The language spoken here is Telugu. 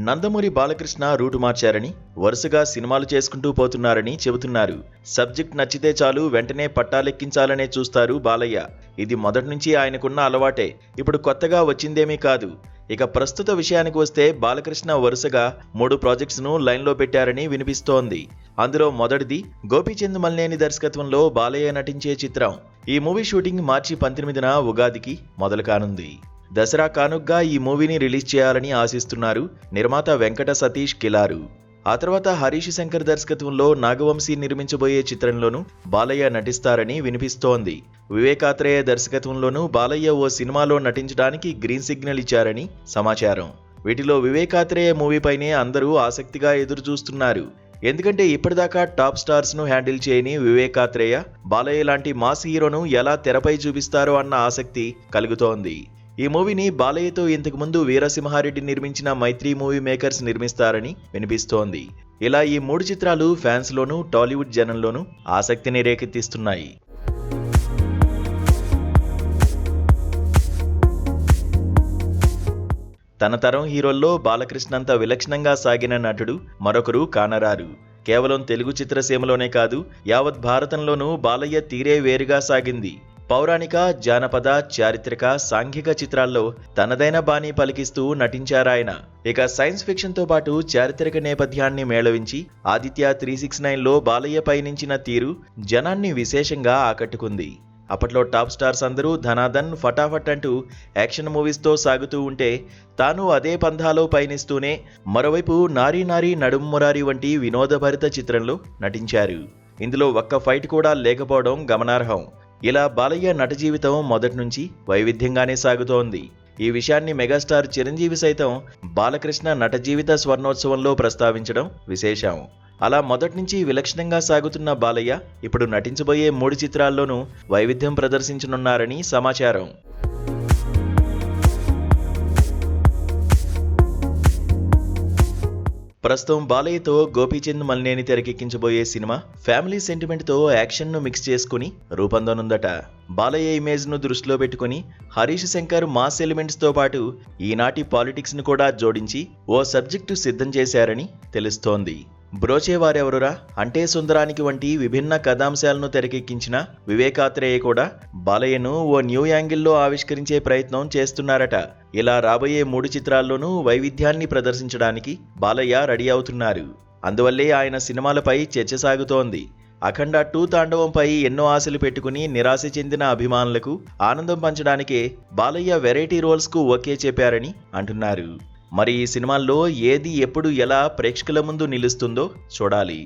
నందమూరి బాలకృష్ణ రూటు మార్చారని, వరుసగా సినిమాలు చేసుకుంటూ పోతున్నారని చెబుతున్నారు. సబ్జెక్ట్ నచ్చితే చాలు వెంటనే పట్టాలెక్కించాలనే చూస్తారు బాలయ్య. ఇది మొదటి ఆయనకున్న అలవాటే. ఇప్పుడు కొత్తగా వచ్చిందేమీ కాదు. ఇక ప్రస్తుత విషయానికి వస్తే బాలకృష్ణ వరుసగా 3 ప్రాజెక్ట్స్ను లైన్లో పెట్టారని వినిపిస్తోంది. అందులో మొదటిది గోపీచంద్ మల్నేని దర్శకత్వంలో బాలయ్య నటించే చిత్రం. ఈ మూవీ షూటింగ్ మార్చి 19న ఉగాదికి మొదలు కానుంది. దసరా కానుగ్గా ఈ మూవీని రిలీజ్ చేయాలని ఆశిస్తున్నారు నిర్మాత వెంకట సతీష్ కిలారు. ఆ తర్వాత హరీష్ శంకర్ దర్శకత్వంలో నాగవంశీ నిర్మించబోయే చిత్రంలోనూ బాలయ్య నటిస్తారని వినిపిస్తోంది. వివేకాత్రేయ దర్శకత్వంలోనూ బాలయ్య ఓ సినిమాలో నటించడానికి గ్రీన్ సిగ్నల్ ఇచ్చారని సమాచారం. వీటిలో వివేకాత్రేయ మూవీపైనే అందరూ ఆసక్తిగా ఎదురుచూస్తున్నారు. ఎందుకంటే ఇప్పటిదాకా టాప్ స్టార్స్ ను హ్యాండిల్ చేయని వివేకాత్రేయ బాలయ్య లాంటి మాస్ హీరోను ఎలా తెరపై చూపిస్తారో అన్న ఆసక్తి కలుగుతోంది. ఈ మూవీని బాలయ్యతో ఇంతకుముందు వీరసింహారెడ్డి నిర్మించిన మైత్రి మూవీ మేకర్స్ నిర్మిస్తారని వినిపిస్తోంది. ఇలా ఈ 3 చిత్రాలు ఫ్యాన్స్లోనూ టాలీవుడ్ జనంలోనూ ఆసక్తిని రేకెత్తిస్తున్నాయి. తన తరం హీరోల్లో బాలకృష్ణంత విలక్షణంగా సాగిన నటుడు మరొకరు కానరారు. కేవలం తెలుగు చిత్రసీమలోనే కాదు, యావత్ భారతంలోనూ బాలయ్య తీరే వేరుగా సాగింది. పౌరాణిక, జానపద, చారిత్రక, సాంఘిక చిత్రాల్లో తనదైన బాణీ పలికిస్తూ నటించారాయన. ఇక సైన్స్ ఫిక్షన్తో పాటు చారిత్రక నేపథ్యాన్ని మేళవించి ఆదిత్య 369లో బాలయ్య పయనించిన తీరు జనాన్ని విశేషంగా ఆకట్టుకుంది. అప్పట్లో టాప్ స్టార్స్ అందరూ ధనాధన్, ఫటాఫట్ అంటూ యాక్షన్ మూవీస్తో సాగుతూ ఉంటే తాను అదే పంథాలో పయనిస్తూనే మరోవైపు నారీ నారీ నడుమురారి వంటి వినోదభరిత చిత్రంలో నటించారు. ఇందులో ఒక్క ఫైట్ కూడా లేకపోవడం గమనార్హం. ఇలా బాలయ్య నట జీవితం మొదటి నుంచి వైవిధ్యంగానే సాగుతోంది. ఈ విషయాన్ని మెగాస్టార్ చిరంజీవి సైతం బాలకృష్ణ నట జీవిత స్వర్ణోత్సవంలో ప్రస్తావించడం విశేషం. అలా మొదటి నుంచి విలక్షణంగా సాగుతున్న బాలయ్య ఇప్పుడు నటించబోయే 3 చిత్రాల్లోనూ వైవిధ్యం ప్రదర్శించనున్నారని సమాచారం. ప్రస్తుతం బాలయ్యతో గోపీచంద్ మల్నేని తెరకెక్కించబోయే సినిమా ఫ్యామిలీ సెంటిమెంట్తో యాక్షన్ను మిక్స్ చేసుకుని రూపొందనుందట. బాలయ్య ఇమేజ్ను దృష్టిలో పెట్టుకుని హరీష్ శంకర్ మాస్ ఎలిమెంట్స్తో పాటు ఈనాటి పాలిటిక్స్ను కూడా జోడించి ఓ సబ్జెక్టు సిద్ధం చేశారని తెలుస్తోంది. బ్రోచేవారెవరురా, అంటే సుందరానికి వంటి విభిన్న కథాంశాలను తెరకెక్కించిన వివేకాత్రేయ కూడా బాలయ్యను ఓ న్యూ యాంగిల్లో ఆవిష్కరించే ప్రయత్నం చేస్తున్నారట. ఇలా రాబోయే 3 చిత్రాల్లోనూ వైవిధ్యాన్ని ప్రదర్శించడానికి బాలయ్య రెడీ అవుతున్నారు. అందువల్లే ఆయన సినిమాలపై చర్చ సాగుతోంది. అఖండ 2 తాండవంపై ఎన్నో ఆశలు పెట్టుకుని నిరాశ చెందిన అభిమానులకు ఆనందం పంచడానికే బాలయ్య వెరైటీ రోల్స్కు ఓకే చెప్పారని అంటున్నారు. మరి ఈ సినిమాల్లో ఏది ఎప్పుడు ఎలా ప్రేక్షకుల ముందు నిలుస్తుందో చూడాలి.